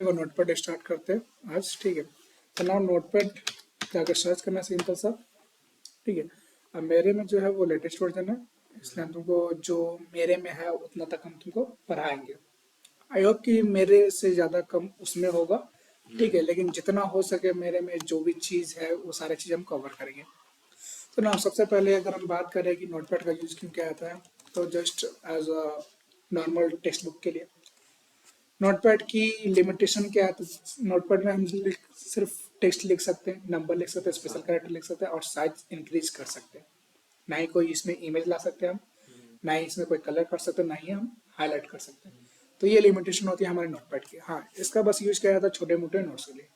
देखो notepad start करते हैं आज, ठीक है। तो नाउ नोटपैड जाकर सर्च करना सिंपल सा, ठीक है। अब मेरे में जो है वो लेटेस्ट वर्जन है, इसलिए हम तुमको जो मेरे में है उतना तक हम तुमको पढ़ाएंगे। आई होप कि मेरे से ज़्यादा कम उसमें होगा, ठीक है, लेकिन जितना हो सके मेरे में जो भी चीज़ है वो सारी चीज़ हम कवर करेंगे। तो ना सबसे पहले अगर हम बात करें कि नोटपैड का यूज़ क्यों क्या आता है, तो just as a normal text book के लिए। नोटपैड की लिमिटेशन क्या है, तो नोटपैड में हम सिर्फ टेक्स्ट लिख सकते हैं, नंबर लिख सकते हैं, स्पेशल कैरेक्टर लिख सकते हैं और साइज इंक्रीज कर सकते हैं। ना ही कोई इसमें इमेज ला सकते हैं हम, ना ही इसमें कोई कलर कर सकते हैं, ना ही हम हाईलाइट कर सकते हैं। तो ये लिमिटेशन होती है हमारे नोटपैड की। हाँ, इसका बस यूज किया जाता है छोटे मोटे नोट्स के लिए,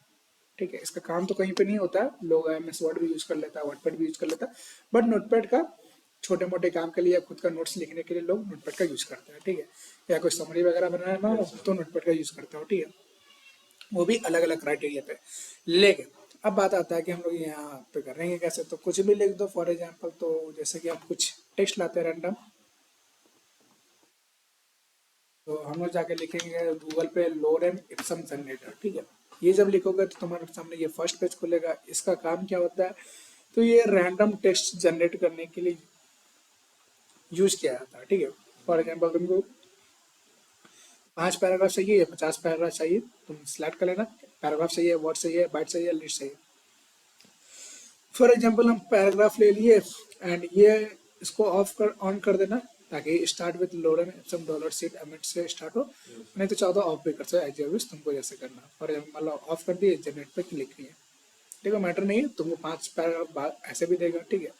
ठीक है। इसका काम तो कहीं पे नहीं होता है, लोग MS वर्ड भी यूज कर लेता है, वर्डपैड भी यूज कर लेता है, बट नोटपैड का छोटे मोटे काम के लिए या खुद का नोट्स लिखने के लिए लोग नोटपैड का यूज करते हैं, ठीक है। या कोई समरी वगैरह बनाना हो तो नोटपैड का यूज करते हो, ठीक है। वो भी अलग अलग क्राइटेरिया पे। लेकिन अब बात आता है कि हम लोग यहाँ पे करेंगे कैसे, तो कुछ भी लिख दो। फॉर एग्जाम्पल, तो जैसे कि हम कुछ टेक्स्ट लाते हैं रैंडम, तो हम लोग जाके लिखेंगे गूगल पे लोरेम इप्सम जनरेटर, ठीक है। ये जब लिखोगे तो तुम्हारे सामने ये फर्स्ट पेज खुलेगा। इसका काम क्या होता है, तो ये रैंडम टेक्स्ट जनरेट करने के लिए यूज किया जाता है, ठीक है। फॉर एग्जाम्पल तुमको 5 पैराग्राफ चाहिए या 50 पैराग्राफ चाहिए, तुम सिलेक्ट कर लेना। पैराग्राफ चाहिए, वर्ड चाहिए, बाइट चाहिए, लिस्ट चाहिए। फॉर एग्जाम्पल हम पैराग्राफ ले लिए एंड ये इसको ऑफ कर ऑन कर देना, ताकि start with lorem Epson dollar seat emit से स्टार्ट हो। नहीं तो चाहो तो ऑफ भी कर सकते, एज विश तुमको जैसे करना। फॉर एग्जाम्पल मतलब ऑफ कर दिए, जनरेट पे क्लिक किए, देखो मैटर नहीं है, तुमको 5 पैराग्राफ ऐसे भी देगा, ठीक है।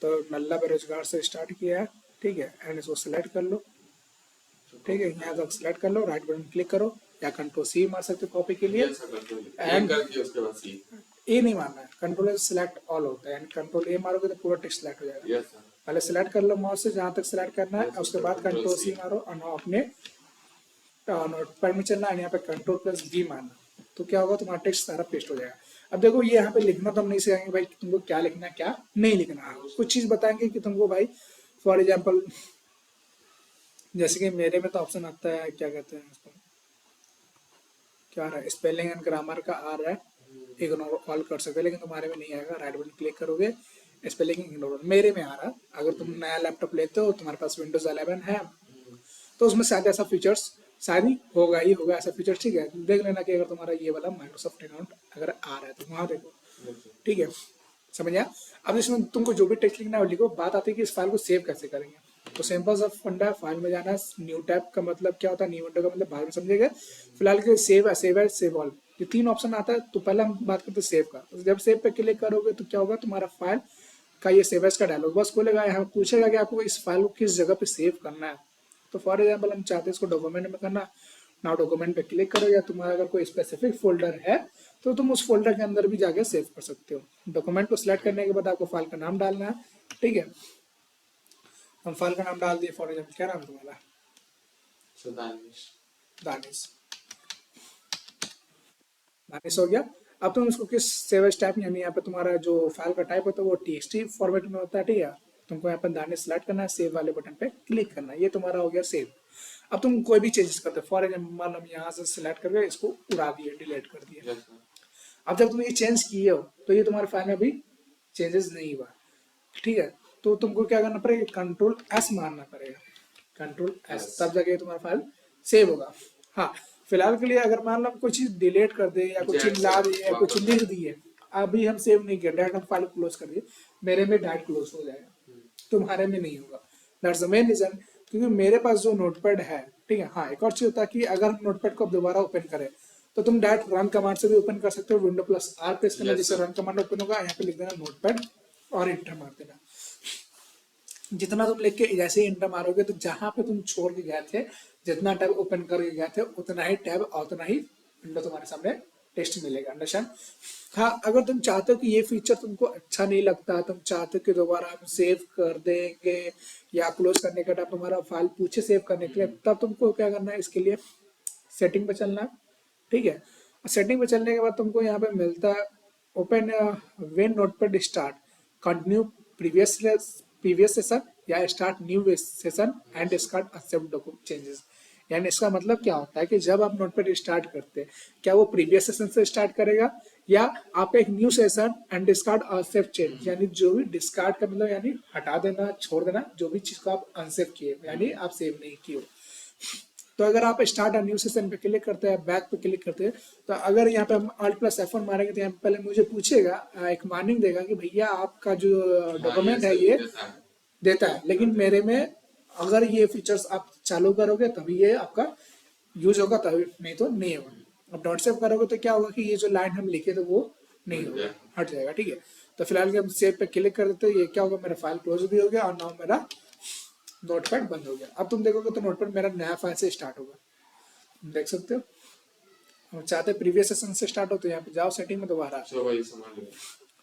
तो नल्ला बेरोजगार से स्टार्ट किया है, ठीक है, एंड इसको सिलेक्ट कर लो, ठीक है। यहाँ तक सिलेक्ट कर लो, राइट बटन क्लिक करो या कंट्रोल C मार सकते हो कॉपी के लिए। एंड ए नहीं मारना है, कंट्रोल सिलेक्ट ऑल होता है, एंड कंट्रोल A मारोगे तो पूरा टेक्स्ट सिलेक्ट हो जाएगा। पहले सिलेक्ट कर लो माउस से जहाँ तक सिलेक्ट करना है, उसके बाद कंट्रोल C मारो और now अपने नोटपैड में चलना है, यहाँ पे कंट्रोल+V मारना, तो क्या होगा, तुम्हारा टेक्स्ट सारा पेस्ट हो जाएगा। अब देखो ये यहाँ पे लिखना तो हम नहीं सिखाएंगे भाई कि तुमको क्या लिखना है क्या नहीं लिखना है, कुछ चीज बताएंगे कि तुमको भाई फॉर एग्जाम्पल जैसे कि मेरे में तो ऑप्शन आता है, क्या कहते हैं इसको, क्या आ रहा है, स्पेलिंग एंड ग्रामर का आ रहा है, इग्नोर ऑल कर सकते हैं, लेकिन तुम्हारे में नहीं आएगा। राइट बटन क्लिक करोगे, स्पेलिंग इग्नोर, मेरे में आ रहा है। अगर तुम नया लैपटॉप लेते हो, तुम्हारे पास विंडोज 11 है, तो उसमें शायद ऐसा फीचर्स शायद ही होगा ऐसा फीचर्स, ठीक है। देख लेना कि अगर तुम्हारा ये वाला माइक्रोसॉफ्ट अकाउंट अगर आ रहा है तो वहाँ देखो, ठीक है, समझ आया। अब इसमें तुमको जो भी टेक्स्ट लिखना है वो लिखो। बात आती है कि इस फाइल को सेव कैसे करेंगे, तो सिंपल सा फंडा, फाइल में जाना, न्यू टैब का मतलब क्या होता है, न्यू विंडो का मतलब बाद में समझेगा। फिलहाल के सेव है, सेव ऑल, ये 3 ऑप्शन आता है। तो पहले हम बात करते हैं सेव का। तो जब सेव पे क्लिक करोगे तो क्या होगा, तुम्हारा फाइल का ये सेव एज का डायलॉग बॉक्स खोलेगा। यहाँ पूछेगा कि आपको इस फाइल को किस जगह पे सेव करना है। तो फॉर एग्जाम्पल हम चाहते हैं इसको डॉक्यूमेंट में करना, नाउ डॉक्यूमेंट पे क्लिक करो, या तुम्हारा अगर कोई स्पेसिफिक फोल्डर है तो तुम उस फोल्डर के अंदर भी जाके सेव कर सकते हो। डॉक्यूमेंट को सिलेक्ट करने के बाद आपको फाइल का नाम डालना है, ठीक है। हम फाइल का नाम डाल दिए, फॉर एग्जाम्पल क्या नाम तुम्हारा, दानिश, दानिश हो गया। अब तुम इसको किस सेव एज टाइप, यानी यहाँ पे तुम्हारा जो फाइल का टाइप होता है वो TXT फॉर्मेट में होता है, ठीक है। तुमको यहाँ पर दानिश सेलेक्ट करना है, सेव वाले बटन पे क्लिक करना है, ये तुम्हारा हो गया सेव। अब तुम कोई भी चेंजेस करते हो, फॉर एग्जाम्पल हम यहाँ से सिलेक्ट करके इसको उड़ा दिए, डिलीट कर दिए। अब जब तुम ये चेंज किए हो तो ये तुम्हारे फाइल में भी चेंजेस नहीं हुआ, ठीक है। तो तुमको क्या करना पड़ेगा, कंट्रोल S मारना पड़ेगा, कंट्रोल S, तब जाके तुम्हारा फाइल सेव होगा। हाँ, फिलहाल के लिए अगर मान लो कुछ चीज डिलीट कर दे या कुछ चीज ला दिए या कुछ लिख दिए, अभी हम सेव नहीं किया, डायरेक्ट हम फाइल क्लोज कर दिए, मेरे में डायरेक्ट क्लोज हो जाएगा, तुम्हारे में नहीं होगा। दैट्स द मेन रीजन, क्योंकि मेरे पास जो नोटपैड है, ठीक है। हाँ, एक और चीज होता है कि अगर हम नोटपैड को दोबारा ओपन करें तो तुम डायरेक्ट रन कमांड से भी ओपन कर सकते हो, Windows+R प्रेस करना, जिससे रन कमांड ओपन होगा। यहाँ पे लिख देना नोटपैड और इंटर मार देना। जितना तुम लिख के जैसे ही इंटर मारोगे तो जहां पे तुम छोड़ के गए थे, जितना टैब ओपन करके गए थे, उतना ही टैब और उतना ही विंडो तुम्हारे सामने टेक्स्ट मिलेगा, अंडरस्टैंड। हाँ, अगर तुम चाहते हो कि ये फीचर तुमको अच्छा नहीं लगता, तुम चाहते हो कि दोबारा हम सेव कर देंगे या क्लोज करने का टाइम तुम्हारा फाइल पूछे सेव करने के लिए, तब तुमको क्या करना है, इसके लिए सेटिंग पे चलना है, ठीक है। सेटिंग पे चलने के बाद तुमको यहाँ पे मिलता है open when notepad start, continue previous session या start new session and start accept document changes. यानी इसका मतलब क्या होता है कि जब आप नोटपैड स्टार्ट करते हैं, क्या वो प्रीवियस सेशन से स्टार्ट करेगा या आप एक न्यू सेशन एंड डिस्कार्ड और सेव चेंज, यानी जो भी डिस्कार्ड का मतलब यानी हटा देना, छोड़ देना, जो भी चीज को आप अनसेव किए यानी आप सेव नहीं किए। तो अगर आप स्टार्ट अ न्यू सेशन पे क्लिक करते हैं, बैक पे क्लिक करते हैं, तो अगर यहाँ पे हम Alt + F1 मारेंगे तो यहाँ पे पहले मुझे पूछेगा, एक वार्निंग देगा कि भैया आपका जो डॉक्यूमेंट है ये देता है, लेकिन मेरे में अगर ये फीचर्स आप चालू करोगे तभी ये आपका यूज होगा, तभी नहीं तो नहीं होगा। अब डॉट सेव करोगे तो क्या होगा कि ये जो लाइन हम लिखे थे वो नहीं होगा, हट जाएगा। ठीक है, तो फिलहाल हम सेव पे क्लिक कर देते हैं, ये क्या होगा, मेरा फाइल क्लोज भी हो गया और नाउ मेरा नोटपैड बंद हो गया। अब तुम देखोगे तो नोटपैड मेरा नया फाइल से स्टार्ट होगा, देख सकते हो। हम चाहते हैं प्रीवियस सेशन से स्टार्ट हो, तो यहाँ पे जाओ सेटिंग में दोबारा,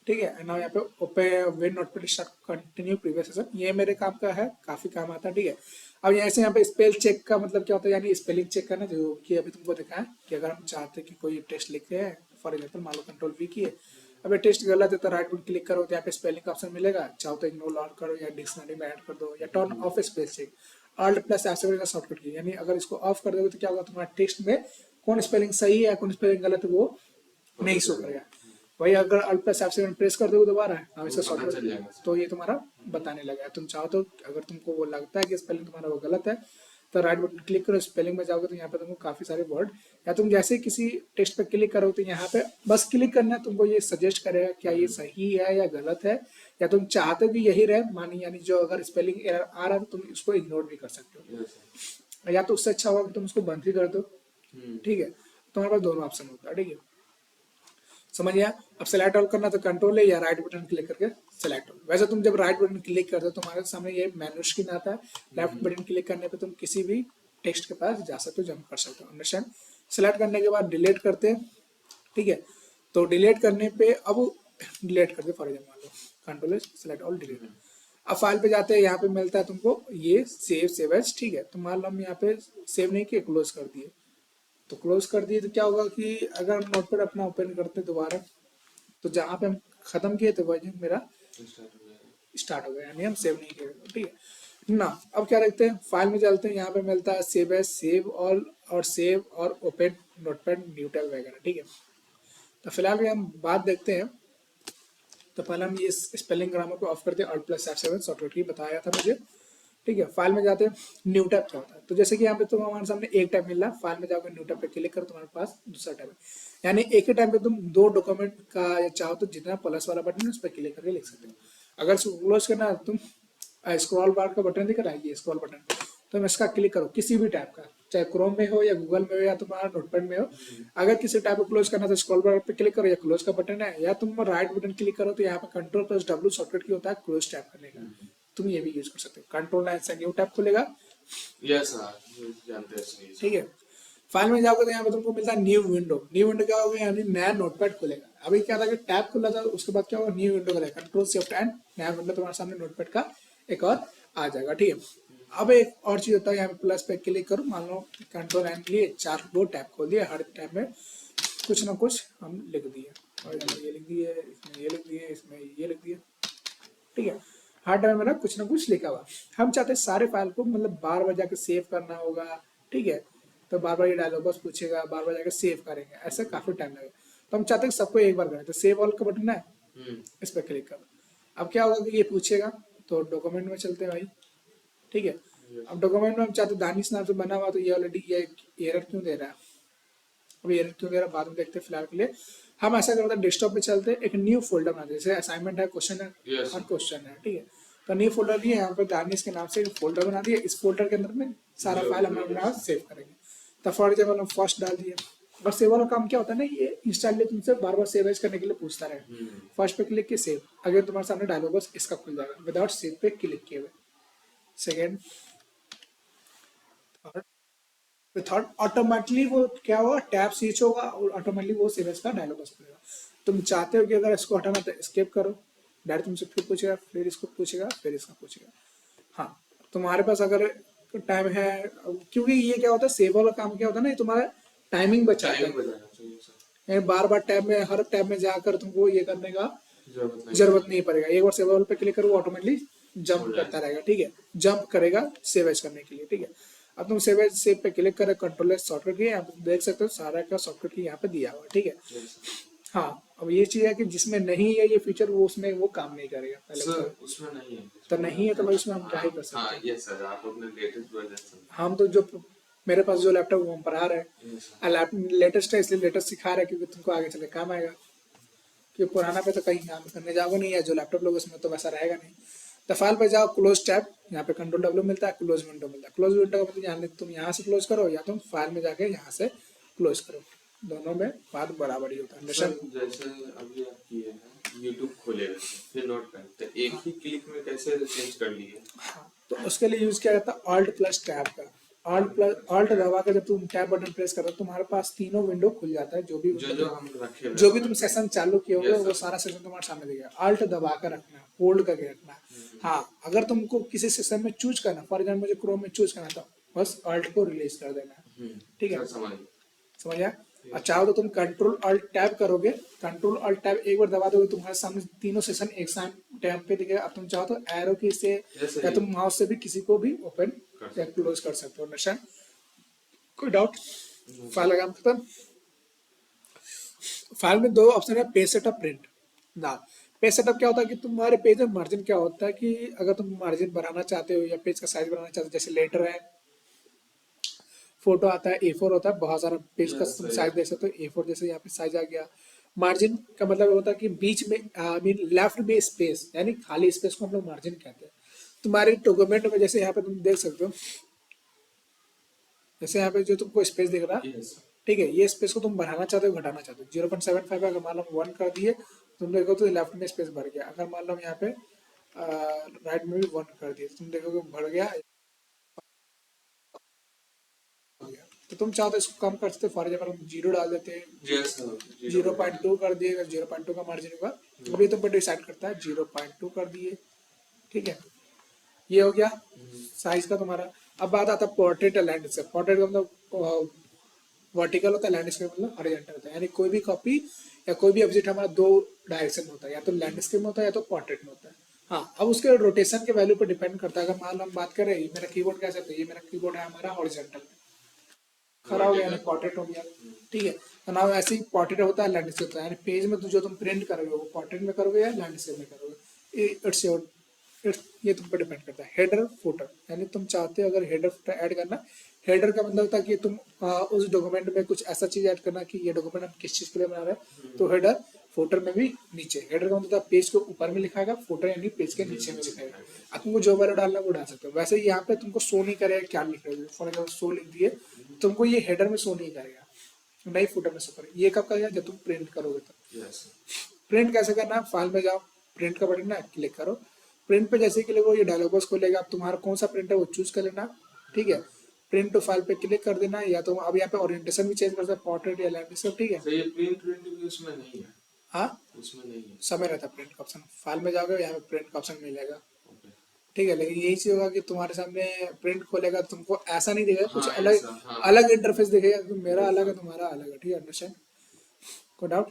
ठीक है ना, यहाँ पे open win notepad start continue previous session, ये मेरे काम का है, काफी काम आता है। ठीक है, अब यहाँ पे स्पेल चेक का मतलब क्या होता है, यानी स्पेलिंग चेक करना, जो कि अभी तुमको देखा है कि अगर हम चाहते हैं कि कोई टेस्ट लिखते हैं, फॉर एग्जाम्पल मान लो Ctrl+V किए, अब ये टेस्ट गलत है तो राइट बटन क्लिक करो तो यहाँ पे स्पेलिंग का ऑप्शन मिलेगा, चाहो तो इग्नोर ऑल करो या डिक्शनरी में ऐड कर दो या turn off spell check, Alt + F7 का शॉर्टकट की, यानी अगर इसको ऑफ कर दोगे तो क्या होगा, तुम्हारा टेक्स्ट में कौन स्पेलिंग सही है कौन स्पेलिंग गलत है वो नहीं शो करेगा। वही अगर Alt + F7 प्रेस कर दोगे दोबारा अब इसका शॉर्टकट तो ये तुम्हारा बताने लगा। तुम चाहो तो अगर तुमको वो लगता है कि स्पेलिंग तुम्हारा वो गलत है तो राइट बटन क्लिक करो, स्पेलिंग में जाओगे तो यहाँ पे तुमको काफी सारे वर्ड, या तुम जैसे किसी टेक्स्ट पे क्लिक करो तो यहाँ पे बस क्लिक करना है, तुमको ये सजेस्ट करेगा क्या ये सही है या गलत है, या तुम चाहते भी यही रहे मानी, यानी जो अगर स्पेलिंग एरर आ रहा है तो तुम इसको इग्नोर भी कर सकते हो, या तो उससे अच्छा होगा कि तुम उसको बंद ही कर दो। ठीक है, तुम्हारे पास दोनों ऑप्शन होता है। ठीक है, समझ गया। अब सेलेक्ट ऑल करना तो कंट्रोल है या राइट बटन क्लिक करके सेलेक्ट ऑल। वैसे तुम जब राइट बटन क्लिक करते हो तुम्हारे सामने ये मेनू स्क्रीन आता है, लेफ्ट बटन क्लिक करने पे तुम किसी भी टेक्स्ट के पास जा सकते हो, जंप कर सकते हो, अंडरस्टैंड। सेलेक्ट करने के बाद डिलीट करते हैं। ठीक है, तो डिलीट करने पे अब डिलीट करते फॉर एग्जाम्पल मान लो कंट्रोल सेलेक्ट ऑल डिलीट। अब फाइल पे जाते हैं, यहाँ पे मिलता है तुमको ये सेव एज। ठीक है, तो मान लो हम यहाँ पे सेव नहीं किए, क्लोज कर दिए, तो क्लोज कर दिए तो क्या होगा कि अगर हम नोटपैड अपना ओपन करते दोबारा तो जहाँ पे हम खत्म किए थे वही मेरा स्टार्ट हो गया, यानी हम सेव नहीं किए। ठीक है ना, अब क्या रखते हैं, फाइल में चलते हैं, यहाँ पे मिलता है सेव एज, सेव ऑल और सेव और ओपन नोटपैड न्यू टैब वगैरह। ठीक है, तो फिलहाल हम बात देखते हैं। तो पहले हम ये स्पेलिंग ग्रामर को ऑफ करते हैं, Alt + F7 शॉर्टकट की बताया था मुझे। ठीक है, फाइल में जाते हैं, न्यू टैब क्या होता है, तो जैसे कि यहाँ पे तुम हमारे सामने एक टैब मिल रहा है, फाइल में जाकर न्यू टैब पे क्लिक करो, तुम्हारे पास दूसरा टैब है, यानी एक ही टाइम पे तुम दो डॉक्यूमेंट का या चाहो तो जितना प्लस वाला बटन है उस पर क्लिक करके लिख सकते हो। अगर इसको क्लोज करना है तुम स्क्रॉल बार का बटन दिख रहा है, ये स्क्रॉल बटन, तुम इसका क्लिक करो किसी भी टैब का, चाहे क्रोम में हो या गूगल में हो या तुम्हारा नोटपैड में हो। अगर किसी टैब को क्लोज करना तो स्क्रॉल बार पे क्लिक करो या क्लोज का बटन है, या तुम राइट बटन क्लिक करो तो यहाँ पे Ctrl+W शॉर्टकट की होता है क्लोज टैब करने का, तुम ये भी यूज कर सकते हो। Ctrl9 से न्यू टैब खुलेगा। ठीक है, फाइल में जाओगे तो यहाँ पे तुमको मिलता है न्यू विंडो। न्यू विंडो क्या होगा, यानी नया नोटपैड खुलेगा। अभी क्या था कि टैब खुला था, उसके बाद क्या होगा, न्यू विंडो खुलेगा, Ctrl+Shift नया विंडो तुम्हारे सामने नोटपैड का एक और आ जाएगा। ठीक है, अब एक और चीज होता है, यहाँ पे प्लस पे क्लिक करो, मान लो Ctrl+N लिए दो टैब खोल दिए, हर टैब में कुछ ना कुछ हम लिख दिए, और ये लिख दिए, इसमें ये लिख दिए, इसमें ये लिख दिए। ठीक है, हर टाइम में ना कुछ लिखा हुआ। हम चाहते हैं सारे फाइल को मतलब बार बार जाकर सेव करना होगा। ठीक है, तो बार बार ये डायलॉग बॉक्स पूछेगा, बार बार जाकर सेव करेंगे, ऐसा काफी टाइम लगेगा। तो हम चाहते हैं सबको एक बार करें, तो सेव ऑल का बटन है, इस पर क्लिक करो। अब क्या होगा कि ये पूछेगा, तो डॉक्यूमेंट में चलते हैं भाई। ठीक है, अब डॉक्यूमेंट में हम चाहते दानिश नाम से बना हुआ, तो ये ऑलरेडी ये एरर क्यों दे रहा है, अब एरर क्यों दे रहा है बाद में देखते हैं। फिलहाल के लिए हम ऐसा करते हैं, डेस्कटॉप पे चलते हैं, एक न्यू फोल्डर बनाते हैं, जैसे असाइनमेंट है, क्वेश्चन है और क्वेश्चन है। ठीक है, तो न्यू फोल्डर लिए, यहाँ पे दानिश के नाम से एक फोल्डर बना दिया, इस फोल्डर के अंदर में सारा फाइल हम अपना सेव करेंगे। तो फॉर एग्जाम्पल हम फर्स्ट डाल दिए, और सेव वाला काम क्या होता है ना, ये इंस्टॉल तुमसे बार बार सेव एज करने के लिए पूछता रहे। फर्स्ट पे क्लिक किए सेव, अगर तुम्हारे सामने डायलॉग बॉक्स इसका खुल जाएगा विदाउट सेव पे क्लिक किए हुए। सेकेंड, थर्ड ऑटोमेटिकली वो क्या होगा, टैब स्विच होगा और ऑटोमेटिकली वो सेव एज का डायलॉग बॉक्स खुलेगा। तुम चाहते हो कि अगर इसको हटाना तो एस्केप करो, डायरेक्ट तुमसे फिर पूछेगा, फिर इसको पूछेगा, फिर इसका पूछेगा। हाँ, तुम्हारे पास अगर टाइम है, क्योंकि ये क्या होता है सेव वाला काम क्या होता है ना, ये तुम्हारा टाइमिंग बचाता है, बार बार टैब में हर टैब में जाकर तुमको ये करने का जरूरत नहीं पड़ेगा। एक बार सेव वाले पे क्लिक करो, ऑटोमेटिकली जंप करता रहेगा। ठीक है, जंप करेगा सेव एज करने के लिए। ठीक है, अब तुम सेव एज सेव पे क्लिक करें, कंट्रोल एज शॉर्टकट की, यहाँ पे देख सकते हो सारा का शॉर्टकट की यहाँ पे दिया हुआ है, ठीक है। हाँ, अब ये चीज है कि जिसमें नहीं है ये फीचर वो उसमें वो काम नहीं करेगा पहले सर तो। उसमें नहीं है, तो नहीं है तो भाई उसमें हम क्या ही कर सकते हाँ हैं। ये सर आप अपने लेटेस्ट वर्जन हम तो जो मेरे पास जो लैपटॉप वो हम पढ़ा रहे हैं, लेटेस्ट है इसलिए लेटेस्ट सिखा रहे हैं क्योंकि तुमको आगे चले काम आएगा। कि पुराना पे तो कहीं काम करने जाओगे नहीं, या जो लैपटॉप लोगे उसमें तो वैसा रहेगा नहीं। तो फाइल पे जाओ, क्लोज टैब, यहाँ पे कंट्रोल डब्ल्यू मिलता है, क्लोज विंडो मिलता है। क्लोज विंडो का मतलब यहाँ तुम यहाँ से क्लोज करो या तुम फाइल में जाके यहाँ से क्लोज करो, दोनों में बात बराबर ही होता है। सर जैसे अभी आप किए हैं यूट्यूब खोले रहते फिर नोट पैड, तो एक ही क्लिक में कैसे चेंज कर लिए? हाँ, तो उसके लिए यूज किया जाता है ऑल्ट प्लस टैब का। ऑल्ट दबा के जब तुम टैब बटन प्रेस करो तुम्हारे पास तीनों विंडो खुल जाता है, जो हम रखे जो भी तुम सेशन चालू किए होगे वो सारा सेशन तुम्हारे सामने दिखेगा। ऑल्ट दबा कर रखना, होल्ड करके रखना। हाँ, अगर तुमको किसी सेशन में चूज करना, फॉर एग्जाम्पल मुझे क्रोम में चूज करना था, बस ऑल्ट को रिलीज कर देना, ठीक है, समझ आया। और चाहो तो तुम कंट्रोल ऑल्ट टैब करोगे, कंट्रोल ऑल्ट टैब एक बार दबा दोगे तुम्हारे सामने तीनों सेशन एक साथ टैब पे दिखेगा। अब तुम चाहो तो एरो की से या तुम माउस से भी किसी को भी ओपन या क्लोज कर सकते हो। निशान, कोई डाउट? फाइल लगाम खत्म। फाइल में दो ऑप्शन है, पेज सेटअप, प्रिंट। ना, पेज सेटअप क्या होता है कि तुम्हारे पेज में मार्जिन क्या होता है कि अगर तुम मार्जिन बढ़ाना चाहते हो या पेज का साइज बढ़ाना चाहते हो, जैसे लेटर है, फोटो आता है, A4 होता है, बहुत सारा पेज का तुम साइज दे सकते हो। A4 जैसे यहाँ पे साइज आ गया। मार्जिन का मतलब होता है कि बीच में मीन लेफ्ट में स्पेस, यानी खाली स्पेस को हम लोग मार्जिन कहते हैं। तुम्हारे डॉक्यूमेंट में जैसे यहाँ पे तुम देख सकते हो, जैसे यहाँ पे जो तुमको स्पेस दिख रहा है, ठीक है, ये स्पेस को तुम बढ़ाना चाहते हो घटाना चाहते हो। 0.75 अगर मान लो 1 कर दिए, तुम देखो तो लेफ्ट में स्पेस बढ़ गया। अगर मान लो यहाँ पे राइट में भी 1 कर दिए, तुम देखोगे बढ़ गया। तो तुम चाहो तो इसको कम कर सकते हो, फॉर एग्जाम्पल हम 0 डाल देते हैं, 0.2 कर दिए, 0.2 का मार्जिन होगा। अभी तुम पर डिसाइड करता है, 0.2 कर दिए, ठीक है, ये हो गया साइज का तुम्हारा। अब बात आता है पोर्ट्रेट या लैंडस्केप। पोर्ट्रेट का मतलब वर्टिकल होता है, लैंडस्केप मतलब हॉरिजॉन्टल होता है। यानी कोई भी कॉपी या कोई भी ऑब्जेक्ट हमारा दो डायरेक्शन में होता है, या तो लैंडस्केप में होता है या तो पोर्ट्रेट में होता है। हाँ, अब उसके रोटेशन के वैल्यू पर डिपेंड करता है। अगर मान लो हम बात करें, ये मेरा कीबोर्ड कैसे, तो ये मेरा कीबोर्ड है हमारा हॉरिजॉन्टल, खड़ा हो गया यानी पोर्ट्रेट हो गया, ठीक है। तो ना ऐसे ही पोर्ट्रेट होता है, लैंडस्केप होता है। यानी पेज में तो जो तुम प्रिंट करोगे वो पोर्ट्रेट में करोगे या लैंडस्केप में करोगे, इट्स योर, ये तुम पर डिपेंड करता है। हेडर फुटर, यानी तुम चाहते हो अगर हेडर फुटर ऐड करना। हेडर का मतलब होता है कि तुम उस डॉक्यूमेंट में कुछ ऐसा चीज ऐड करना कि ये डॉक्यूमेंट हम किस चीज के लिए बना रहे हैं। तो हेडर, फुटर में भी नीचे। हेडर का मतलब होता है पेज के ऊपर में लिखाएगा, फुटर यानी पेज के नीचे में लिखाएगा। अब तुमको जो वैल्यू डालना है वो डाल सकते हो। वैसे यहाँ पे तुमको शो नहीं करेगा क्या लिख रहे हो। फॉर एग्जाम्पल शो लिख दिए, तुमको ये हेडर में शो नहीं करेगा, नहीं फुटर में शो करेगा। ये कब करेगा, जब तुम प्रिंट करोगे तो। प्रिंट कैसे करना है, फाइल में जाओ, प्रिंट का बटन है, क्लिक करो। प्रिंट पे जैसे क्लिक हो ये डायलॉग बॉक्स खोलेगा। अब तुम्हारा कौन सा प्रिंट है वो चूज कर लेना, ठीक है। प्रिंट टू फाइल पे क्लिक कर देना, या तो अब यहाँ पे ओरिएंटेशन भी चेंज कर सकते हैं, पोर्ट्रेट या लैंडस्केप, ठीक है। तो ये प्रिंट भी उसमें नहीं है? हाँ, उसमें नहीं है, समय रहता है प्रिंट का ऑप्शन। फाइल में जाओगे यहाँ पे प्रिंट का ऑप्शन मिलेगा, ठीक है। लेकिन यही चीज होगा कि तुम्हारे सामने प्रिंट खोलेगा, तुमको ऐसा नहीं दिखेगा, कुछ अलग अलग इंटरफेस दिखेगा। तो मेरा अलग है, तुम्हारा अलग है, ठीक है, अंडरस्टैंड? कोई डाउट?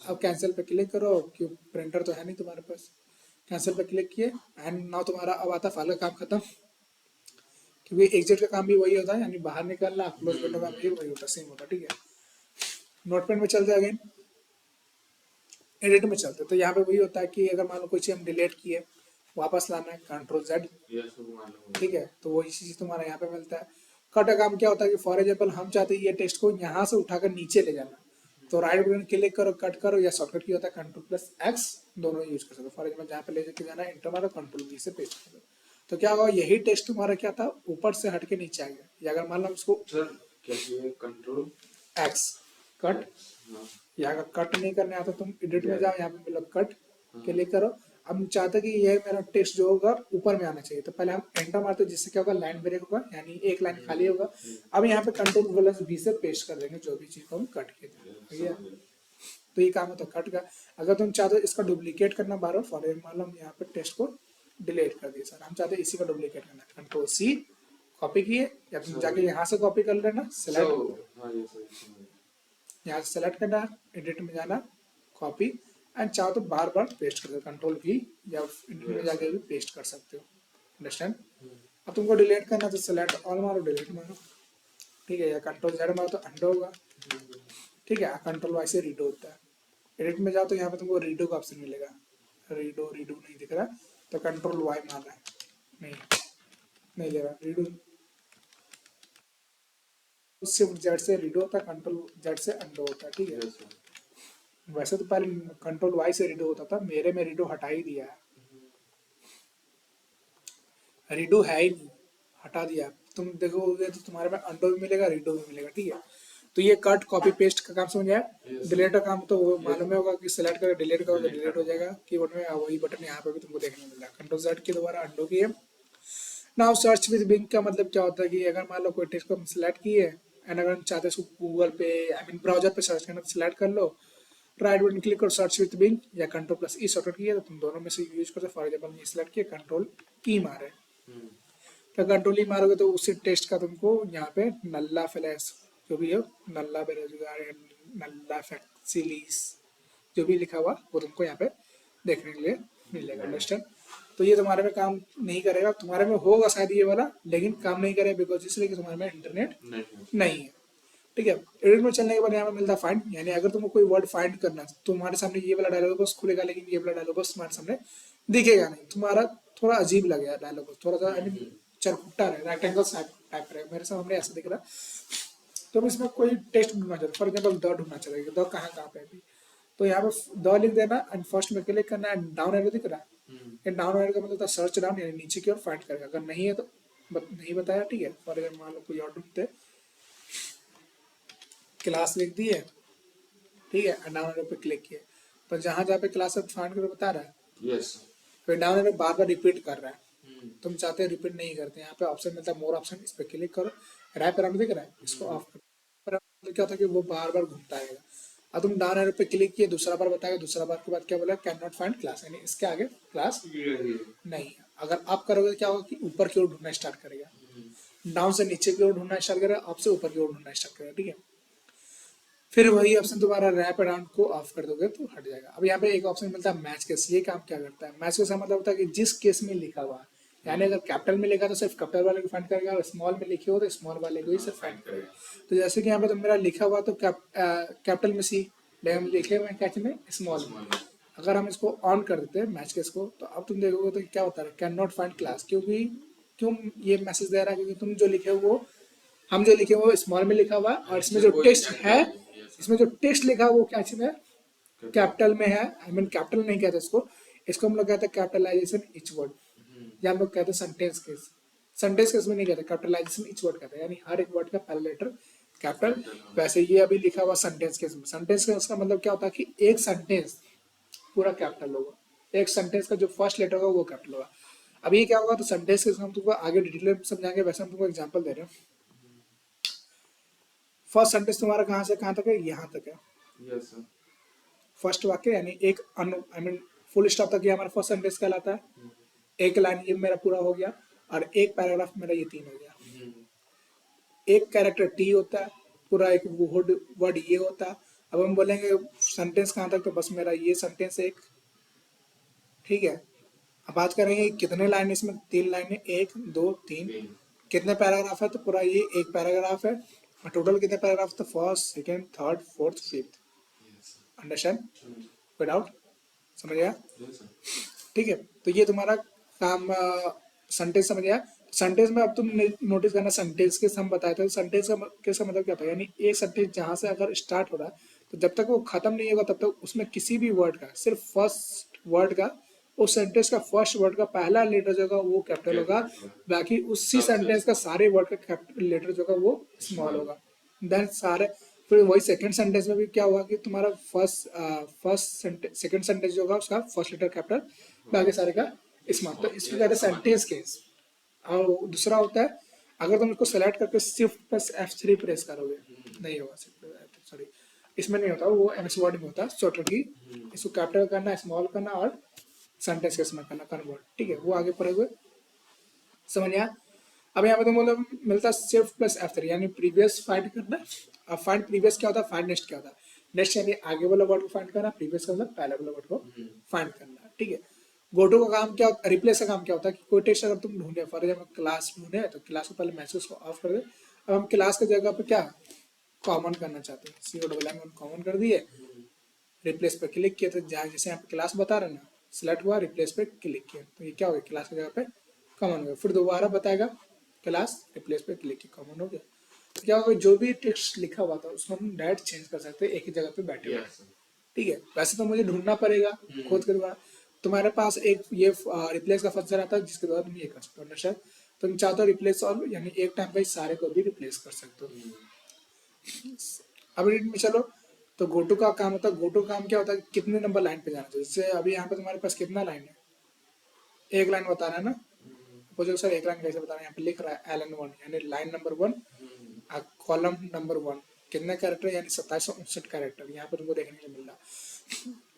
अब कैंसिल पे क्लिक करो, क्यों प्रिंटर तो है नहीं तुम्हारे पास। कैंसिल पे क्लिक किए एंड नाउ तुम्हारा अब आता फाइल का काम खत्म, क्योंकि एग्जिट का काम भी वही होता है, यानी बाहर निकलना। क्लोज विंडो का भी वही होता है, सेम होता है, ठीक है। नोटपैड में चलते अगेन, एडिट में चलते तो यहाँ पे वही होता है कि अगर मान लो कोई चीज हम डिलीट किए, वापस लाना है, Ctrl+Z, ठीक है, तो वो इसी चीज तुम्हारा यहाँ पे मिलता है। कट का काम क्या होता है कि फॉर एग्जाम्पल हम चाहते हैं ये टेक्स्ट को यहाँ से उठाकर नीचे ले जाना, तो राइट बटन क्लिक करो, कट करो, या शॉर्टकट की होता है Ctrl+X, दोनों यूज कर सकते हो। फॉर एग्जाम्पल जहाँ पे ले जाके जाना है, इंटर मारो, Ctrl+V से पेस्ट कर दो, तो क्या होगा, यही टेक्स्ट तुम्हारा क्या था, ऊपर से हट के नीचे आ गया। या अगर मान लो इसको Ctrl+X कट, यहाँ का कट नहीं करने आता, तुम एडिट में जाओ, यहाँ पे मतलब कट क्लिक करो। हम चाहते कि ये मेरा टेक्स्ट जो होगा ऊपर में आना चाहिए, तो पहले हम एंटर मारते हैं, जिससे क्या होगा, लाइन ब्रेक होगा, यानी एक लाइन खाली होगा। अब यहाँ पे Ctrl+V से पेस्ट कर देंगे जो भी चीज को हम कट किए थे, ठीक है। तो ये काम होता है कट का। अगर तुम चाहते हो इसका डुप्लीकेट करना बार, फॉर एग्जाम्पल मान लो हम यहाँ पे टेक्स्ट को डिलीट कर दिए सर, हम चाहते हैं इसी का डुप्लीकेट करना, Ctrl+C कॉपी किए, या तुम जाके यहाँ से कॉपी कर लेना, सेलेक्ट, यहाँ से सेलेक्ट करना, एडिट में जाना, कॉपी, एंड चाहो तो बार बार पेस्ट कर दो, Ctrl+V, या एडिट में जाके भी पेस्ट कर सकते हो, अंडरस्टैंड? अब तुमको डिलीट करना तो सेलेक्ट ऑल मारो, डिलीट मारो, ठीक है, या कंट्रोल जेड मारो तो अंडो होगा, ठीक है, कंट्रोल वाई से रीडो होता है। एडिट में जाओ तो यहाँ पे तुमको रीडो का ऑप्शन मिलेगा, रीडो रीडो नहीं दिख रहा तो कंट्रोल वाई मारना है, नहीं नहीं ले रहा रीडो, शिफ्ट जेड से रीडो होता है, कंट्रोल जेड से अंडो होता है, ठीक है। Yes, sir. वैसे तो पहले कंट्रोल वाई से रीडो होता था, मेरे में रीडो हटा ही दिया है, रीडो है ही नहीं, हटा दिया। तुम देखोगे तो तुम्हारे में अंडो भी मिलेगा, रीडो भी मिलेगा, ठीक है। तो ये कट कॉपी पेस्ट का काम समझ आया। Yes. डिलीट का काम तो वो मालूम ही होगा कि सेलेक्ट करो डिलीट करो तो Delete डिलीट कर हो जाएगा कीबोर्ड में, वही बटन यहाँ पे भी तुमको देखने को मिल रहा है, कंट्रोल जेड के द्वारा अंडो की है। नाउ सर्च विद बिंग का मतलब क्या होता है कि अगर मान लो कोई टेक्स्ट को हम सिलेक्ट किए एंड अगर हम चाहते हैं उसको गूगल पे आई मीन ब्राउजर पे सर्च करना तो सिलेक्ट कर लो, राइट बटन क्लिक करो सर्च विद बिंग या कंट्रोल प्लस ई शॉर्टकट किया तो तुम दोनों में से यूज कर सकते। फॉर एग्जाम्पल ये सिलेक्ट किया कंट्रोल ई मारे तो कंट्रोल ई मारोगे तो उसी टेक्स्ट का तुमको यहाँ पे नल्ला फ्लैश जो भी है, नल्ला बेरोजगार या नल्ला फैक्सिलीस जो भी लिखा हुआ वो तुमको यहाँ पे देखने के लिए मिलेगा, अंडरस्टैंड। तो ये तुम्हारे में काम नहीं करेगा, तुम्हारे में होगा शायद ये वाला लेकिन काम नहीं करेगा बिकॉज इसलिए कि तुम्हारे में इंटरनेट नहीं है, ठीक है। एडिट में चलने के बाद यहाँ पे मिलता है फाइंड, यानी अगर तुमको कोई वर्ड फाइंड करना है तो तुम्हारे सामने ये वाला डायलॉग बॉक्स खुलेगा लेकिन ये वाला डायलॉग बॉक्स तुम्हारे सामने दिखेगा नहीं, तुम्हारा थोड़ा अजीब लगेगा डायलॉग बॉक्स, थोड़ा सा आई मीन चरकुट्टा रहेगा, रेक्टेंगल टाइप रहेगा, मेरे सामने ऐसा दिख रहा है। तो इसमें कोई टेक्स्ट ढूंढना चाहते फॉर एग्जाम्पल द ढूंढना चाहते द कहाँ कहाँ पे अभी, तो यहाँ पे द लिख देना एंड फर्स्ट में क्लिक करना एंड डाउन एरो दिख रहा है, डाउन एरो का मतलब सर्च डाउन यानी नीचे की ओर फाइंड करेगा, अगर नहीं है तो नहीं बताया, ठीक है। फॉर एग्जाम्पल मान लो कोई और ढूंढते क्लास लिख दिए, ठीक है, एंड डाउन एरो पे क्लिक किए तो जहाँ जहाँ पे क्लास फाइंड करो बता रहा है, Yes. फिर डाउन एरो बार बार रिपीट कर रहा है, तुम चाहते हो रिपीट नहीं करते, यहाँ पे ऑप्शन मिलता है मोर ऑप्शन, इस पे क्लिक करो, रैप अराउंड दिख रहा है इसको ऑफ करो, तो क्या होता है कि वो बार बार घूमता रहेगा। अब तुम डाउन एरो पे क्लिक किए दूसरा बार बताएगा, दूसरा बार के बाद क्या बोला कैन नॉट फाइंड क्लास, यानी इसके आगे क्लास नहीं है। अगर आप करोगे तो क्या होगा कि ऊपर की ओर ढूंढना स्टार्ट करेगा, डाउन से नीचे की ओर ढूंढना स्टार्ट करेगा, अप से ऊपर की ओर ढूंढना स्टार्ट करेगा, ठीक है। फिर वही ऑप्शन दोबारा रैप अराउंड को ऑफ कर दोगे तो हट जाएगा। अब यहाँ पे एक ऑप्शन मिलता है मैच केस, ये काम क्या करता है, मैच केस का मतलब होता है कि जिस केस में लिखा हुआ है, यानी अगर कैपिटल में लिखा तो सिर्फ कैपिटल वाले को फाइंड करेगा और स्मॉल में लिखे हो तो स्मॉल वाले को ही सिर्फ फाइंड करेगा। तो जैसे कि यहाँ पे तो मेरा लिखा हुआ तो कैपिटल में सी, लेकिन लिखे हुए कैच में स्मॉल में, अगर हम इसको ऑन कर देते हैं मैच केस को तो अब तुम देखोगे तो क्या होता है कैन नॉट फाइंड क्लास, क्योंकि क्यों ये मैसेज दे रहा है क्योंकि तुम जो लिखे हो वो हम जो लिखे वो स्मॉल में लिखा हुआ और इसमें जो टेक्स्ट है, इसमें जो टेक्स्ट लिखा है वो क्या चीज है कैपिटल में है, आई मीन कैपिटल नहीं कहते इसको, इसको हम लोग कहते हैं कैपिटलाइजेशन इच वर्ड, या हम लोग कहते हैं सेंटेंस केस, सेंटेंस केस में नहीं कहते कैपिटलाइजेशन इच वर्ड कहते हैं, यानी हर एक वर्ड का पहला लेटर कैपिटल। वैसे ये अभी लिखा हुआ सेंटेंस केस में, सेंटेंस केस का मतलब क्या होता है कि एक सेंटेंस पूरा कैपिटल होगा, एक सेंटेंस का जो फर्स्ट लेटर होगा वो कैपिटल होगा। अब ये क्या होगा तो सेंटेंस केस हम तुमको आगे डिटेल में समझाएंगे, वैसे हम तुमको एग्जांपल दे रहे हैं। फर्स्ट सेंटेंस तुम्हारा कहाँ से कहाँ तक है, यहाँ तक है, Yes, sir. फर्स्ट वाक्य यानी एक आई मीन फुल स्टॉप तक ये हमारा फर्स्ट सेंटेंस कहलाता है, एक लाइन ये मेरा पूरा हो गया और एक पैराग्राफ मेरा ये 3 हो गया, एक कैरेक्टर टी होता है, पूरा एक वर्ड ये होता है। अब हम बोलेंगे सेंटेंस कहाँ तक तो बस मेरा ये सेंटेंस एक, ठीक है। अब बात करेंगे कितने लाइन इसमें, 3 लाइनें 1 2 3, कितने पैराग्राफ है तो पूरा ये एक पैराग्राफ है और टोटल कितने पैराग्राफ तो first second third fourth fifth, understand without, समझ गया, Yes, sir. ठीक है। तो ये तुम्हारा काम सेंटेंस समझ गया। सेंटेंस में अब तुम नोटिस करना सेंटेंस के हम बताए थे, सेंटेंस का कैसा मतलब क्या था, यानी एक सेंटेंस जहां से अगर स्टार्ट हो रहा है तो जब तक वो खत्म नहीं होगा तब तक उसमें किसी भी वर्ड का सिर्फ फर्स्ट वर्ड का उस सेंटेंस का फर्स्ट वर्ड का पहला लेटर जो होगा वो कैपिटल होगा, बाकी उसी सेंटेंस का सारे वर्ड का कैपिटल लेटर जो होगा वो स्मॉल होगा। देन सारे फिर वही सेकंड सेंटेंस में भी क्या हुआ कि तुम्हारा सेकंड सेंटेंस जो होगा उसका फर्स्ट लेटर कैपिटल, बाकी सारे का स्मॉल, तो इसको कहते हैं सेंटेंस केस। और दूसरा होता है अगर तुम इसको सेलेक्ट करके शिफ्ट प्लस F3 प्रेस करोगे, नहीं होगा, सॉरी इसमें नहीं होता, वो एमएस वर्ड में होता है शॉर्टकट की, इसको कैपिटल करना स्मॉल करना और सेंटेंस केस में करना कन्वर्ट, ठीक है, वो आगे पढ़े हुए समझ आया। अब यहाँ पे तो मतलब मिलता है शिफ्ट प्लस F3 यानी प्रीवियस फाइंड करना। अब फाइंड प्रीवियस क्या होता है, फाइंड नेक्स्ट क्या होता है, नेक्स्ट यानी आगे वाला वर्ड को फाइंड करना, प्रीवियस का मतलब पहले वाला वर्ड को फाइंड करना, ठीक है। गोटो का काम क्या होता है, रिप्लेस का काम क्या होता है कि कोई टेक्स्ट अगर तुम ढूंढे, फॉर एग्जाम्पल क्लास ढूंढे तो क्लास को पहले मैसेज को ऑफ कर दे। अब हम क्लास की जगह पे क्या कॉमन करना चाहते हैं, सी ओ डबल एम कॉमन कर दिए, रिप्लेस पे क्लिक किया तो जहाँ जैसे यहाँ पे क्लास बता रहे हैं ना, सिलेक्ट हुआ, रिप्लेस पे क्लिक किया तो ये क्या हो गया, क्लास की जगह पे कॉमन हो गया। फिर दोबारा बताएगा क्लास, रिप्लेस पे क्लिक किया, कॉमन हो गया। तो क्या होगा, जो भी टेक्स्ट लिखा हुआ था उसको हम डायरेक्ट चेंज कर सकते हैं एक ही जगह पे बैठे हुए। Yes, sir. ठीक है, वैसे तो मुझे ढूंढना पड़ेगा, खोज कर दोबारा। तुम्हारे पास एक ये रिप्लेस का फंक्शन आता है जिसके द्वारा तुम ये कर सकते हो, अंडरस्टैंड। तुम चाहते हो रिप्लेस और यानी एक टाइम पे सारे को भी रिप्लेस कर सकते हो। अब रीड में चलो, तो गोटू का काम होता है, गोटू का काम क्या होता है, कितने नंबर लाइन पे जाना चाहिए। जैसे अभी यहाँ पे तुम्हारे पास कितना लाइन है, एक लाइन बता रहा है ना, सपोज सर एक लाइन कैसे बता रहा है, यहाँ पे लिख रहा है LN1 यानी लाइन नंबर 1, कॉलम नंबर 1, कितने कैरेक्टर यानी 2759 कैरेक्टर यहाँ पे तुमको देखने को मिल रहा।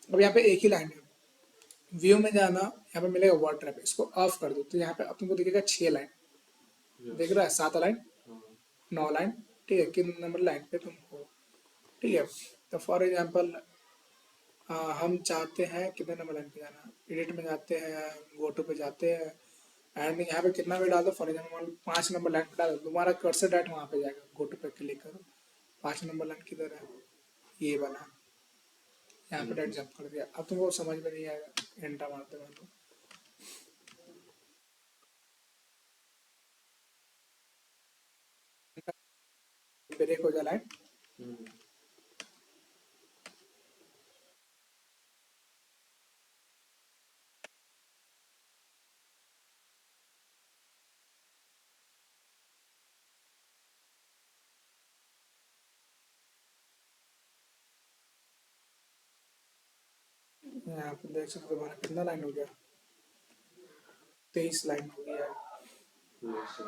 अब यहाँ पे एक ही लाइन है, व्यू में जाना, यहाँ पे मिलेगा वर्ड ट्रैप, इसको ऑफ कर दो तो यहाँ पे अब तुमको दिखेगा 6 लाइन, देख रहा है 7 लाइन, 9 लाइन, ठीक है, कितने नंबर लाइन पे तुम हो। ठीक है, तो फॉर एग्जाम्पल हम चाहते हैं कितने नंबर लाइन पे जाना, एडिट में जाते हैं, गोटो पे जाते हैं, एंड यहाँ पे कितना भी डाल दो, फॉर एग्जाम्पल 5 नंबर लाइन पे डाल दो, तुम्हारा कर्सर डायरेक्ट वहाँ पे जाएगा, गोटो पे क्लिक करो, 5 नंबर लाइन किधर है, ये वाला, यहाँ पे डायरेक्ट जंप कर दिया। अब तुमको समझ में नहीं आएगा, घंटा मारते मारते ब्रेक हो जा लाइन। यहाँ पे देख सकते हो तुम्हारा कितना लाइन हो गया, 23 लाइन हो गया। Yes, sir.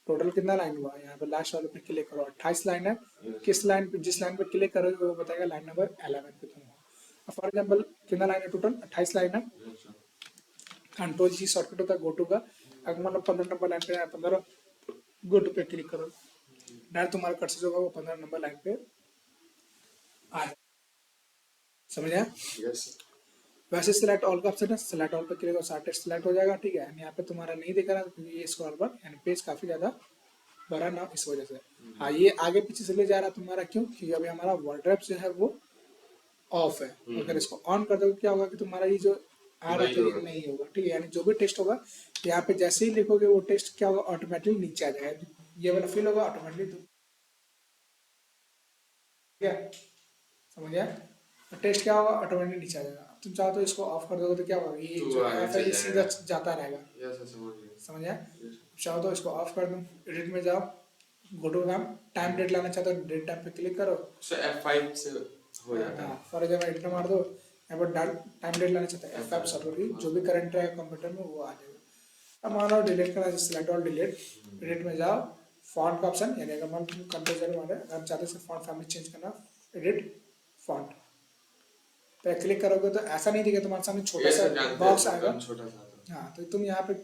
टोटल कितना लाइन हुआ, यहाँ पे लास्ट वाले पे क्लिक करो, 28 लाइन है। Yes. किस लाइन पे, जिस लाइन पे क्लिक करोगे वो बताएगा लाइन नंबर 11 पे तुम हो। फॉर एग्जाम्पल कितना लाइन है, टोटल 28 लाइन है। Yes, sir. कंट्रोल जी शॉर्टकट होता है गोटू का। अगर मतलब 15 नंबर लाइन पे है, 15 गोटू पे क्लिक करो, डायरेक्ट तुम्हारा कर्सर जो होगा वो 15 नंबर लाइन पे आ जाए। समझ आया। Yes, sir. वैसे सिलेक्ट ऑल का ऑप्शन है, सिलेक्ट ऑल पे क्लिक करो, सारे टेक्स्ट सिलेक्ट हो जाएगा। ठीक है, यहाँ पे तुम्हारा नहीं दिख रहा क्योंकि ये स्क्रॉल बार यानी पेज काफी ज्यादा बड़ा ना, इस वजह से। हाँ, ये आगे पीछे से ले जा रहा तुम्हारा, क्यों, क्योंकि अभी हमारा वर्ड जो है वो ऑफ है। अगर इसको ऑन कर दोगे क्या होगा कि तुम्हारा ये जो आ रहा नहीं था ये होगा। नहीं होगा। ठीक है, यानी जो भी टेस्ट होगा यहाँ पे जैसे ही लिखोगे वो टेस्ट क्या होगा, ऑटोमेटिकली नीचे आ जाएगा, ये वाला फील होगा ऑटोमेटिकली। ठीक है, समझ गया। टेस्ट क्या होगा, ऑटोमेटिकली नीचे आ जाएगा। अब तुम चाहो तो इसको ऑफ कर दोगे तो क्या होगा, ये तो जो आगे एफ है चल ये सीधा जाएगा। जाता रहेगा। Yes, sir, समझ गया। समझ गया। Yes. चाहो तो इसको ऑफ कर दो, एडिट में जाओ, गो टू नाम, टाइम डेट लाना चाहते हो डेट टाइम पे क्लिक करो। So F5 से हो जाता है। फॉर एग्जाम्पल एडिट मार दो, यहाँ पर टाइम डेट लाना चाहते हैं F5 शॉर्ट होगी, जो भी करंट रहेगा कंप्यूटर में वो आ जाएगा। अब मान लो डिलीट करना है, सिलेक्ट ऑल डिलीट, एडिट में जाओ, फॉन्ट का ऑप्शन, यानी अगर मान तुम कंप्यूटर मारे, अगर चाहते हो फॉन्ट फैमिली चेंज करना, एडिट फॉन्ट पे क्लिक करोगे तो ऐसा नहीं दिखेगा तुम्हारे सामने, छोटा Yes, सा sir, जानते बॉक्स हैं, आएगा। एकदम छोटा सा था। हाँ, तो तुम यहाँ पे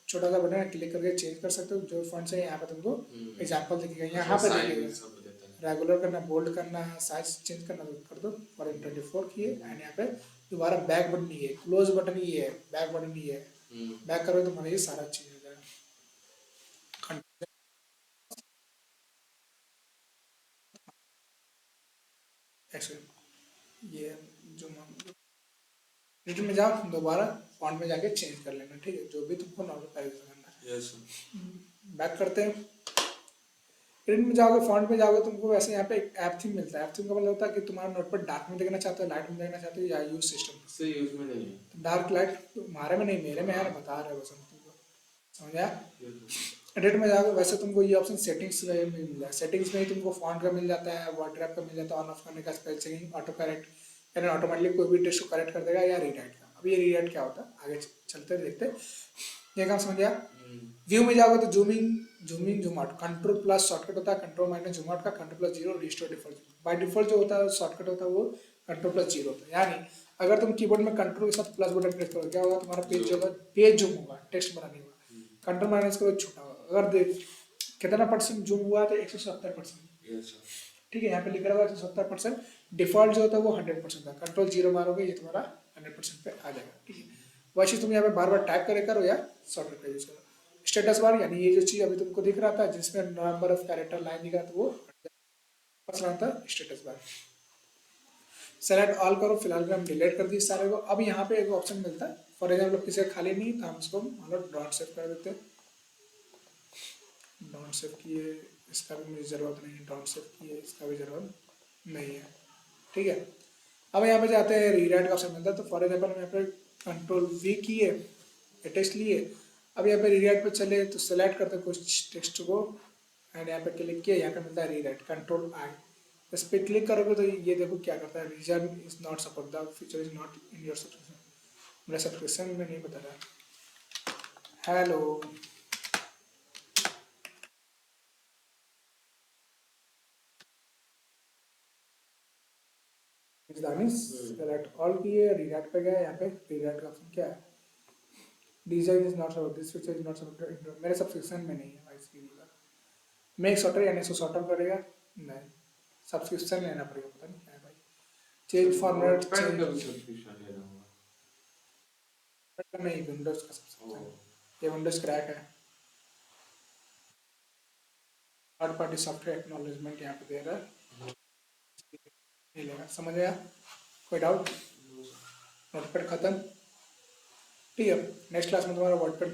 छोटा सा बटन है, क्लिक करके चेंज कर सकते हो जो फॉन्ट से। यहाँ पे तुमको एग्जांपल दिखेगा, यहाँ पे साइन दिखेगा सब देता है। रेगुलर करना, बोल्ड करना है, साइज चेंज करना तो कर दो, फॉर 24 किए, एंड यहाँ पे दोबारा बैक बटन ही है, क्लोज बटन ही है, बैक बटन ही है। बैक करो तो तुम्हारा ये सारा चीज हो जाएगा। ऐसे ये जो रिटर्न में जाओ, दोबारा फॉन्ट में जाके चेंज कर लेना। ठीक है, जो भी तुमको नॉर्मल प्राइस करना है। Yes, sir. बैक करते हैं, प्रिंट में जाओगे, फॉन्ट में जाओगे, तुमको वैसे यहाँ पे एक ऐप थीम मिलता है। ऐप थीम का मतलब होता है कि तुम्हारा नोट पर डार्क में देखना चाहते हो, लाइट में देखना चाहते हो, या यूज सिस्टम। इससे यूज में नहीं है। तो डार्क लाइट तुम्हारे में नहीं, मेरे में है, बता रहे हो बस हम तुमको। समझा। Yes, sir. एडिट में जाओगे, वैसे तुमको ये ऑप्शन सेटिंग्स में मिल जाए, सेटिंग्स में ही तुमको फॉन्ट का मिल जाता है, वर्ड रैप का मिल जाता है, ऑन ऑफ करने का, स्पेल चेकिंग, ऑटो करेक्ट, यानी ऑटोमेटिकली कोई भी टेक्स्ट को करेक्ट कर देगा, या रीराइट का। अब ये रीराइट क्या होता है आगे चलते देखते। ये काम समझ गया। व्यू में जाओगे तो zooming zoom out, control plus shortcut होता है, कंट्रोल माइनस जूम आउट का, control plus zero, restore default. By default जो होता है शॉर्टकट होता है वो कंट्रोल प्लस जीरो होता है। यानी अगर तुम कीबोर्ड में कंट्रोल के साथ प्लस बटन प्रेस करो क्या होगा, तुम्हारा पेज जो होगा, पेज जूम होगा, टेक्स्ट बड़ा नहीं होगा। कंट्रोल माइनस करो, छोटा होगा। अगर देख कितना परसेंट जूम हुआ तो 170%। Yes, sir. ठीक है, यहाँ पे लिखा हुआ 170%। डिफॉल्ट जो होता है वो 100% था। कंट्रोल जीरो मारोगे ये तुम्हारा 100% पे आ जाएगा। ठीक है, वैसे तुम यहाँ पे बार बार टाइप करे करो या शॉर्टकट का यूज करो। स्टेटस बार यानी ये जो चीज अभी तुमको दिख रहा था जिसमें नंबर ऑफ कैरेक्टर लाइन दिख रहा था वो बस रहा था स्टेटस बार। सेलेक्ट ऑल करो, फिलहाल में हम डिलीट कर दिए सारे को। अब यहाँ पे एक ऑप्शन मिलता है, फॉर एग्जाम्पल किसी का खाली नहीं तो हम इसको मतलब डॉट सेव कर देते हैं। डॉट सेव किए, इसका भी मुझे ज़रूरत नहीं है, डॉट सेव किए, इसका भी ज़रूरत नहीं है, ठीक है। अब यहाँ पे जाते हैं रीराइट का ऑप्शन मिलता है, तो फॉर एग्जाम्पल हम यहाँ पे कंट्रोल वी किए, टेक्स्ट लिए। अब यहाँ पे रीराइट पे चले तो सेलेक्ट करते हैं कुछ टेक्स्ट को एंड यहाँ पे क्लिक किया, यहाँ पे मिलता है रीराइट, कंट्रोल आई। इस पर क्लिक करोगे तो ये देखो क्या करता है, reason is not support, the feature is not in your subscription. मेरा सब्सक्रिप्शन में नहीं बता रहा। हेलो, दानिश सेलेक्ट ऑल किए, रीराइट पे गया, यहाँ पे रीराइट का ऑप्शन क्या है, design is not support, this feature is not support, मेरे सब्सक्रिप्शन में नहीं है भाई इसकी रीजन। मेक शॉर्टर यानी इसको शॉर्टर करेगा, नहीं सब्सक्रिप्शन लेना पड़ेगा, पता नहीं क्या है भाई। चेंज फॉर्मेट, नोटपैड का भी सब्सक्रिप्शन लेना होगा। नहीं विंडोज का सब्सक्रिप्शन, ये विंडोज क्रैक है। थर्ड पार्टी सॉफ्टवेयर एक्नॉलेजमेंट यहाँ पे दे रहा है, नहीं लेगा, समझ आया? कोई डाउट? नोटपैड खत्म, ठीक है। नेक्स्ट क्लास में तुम्हारा वर्डपैड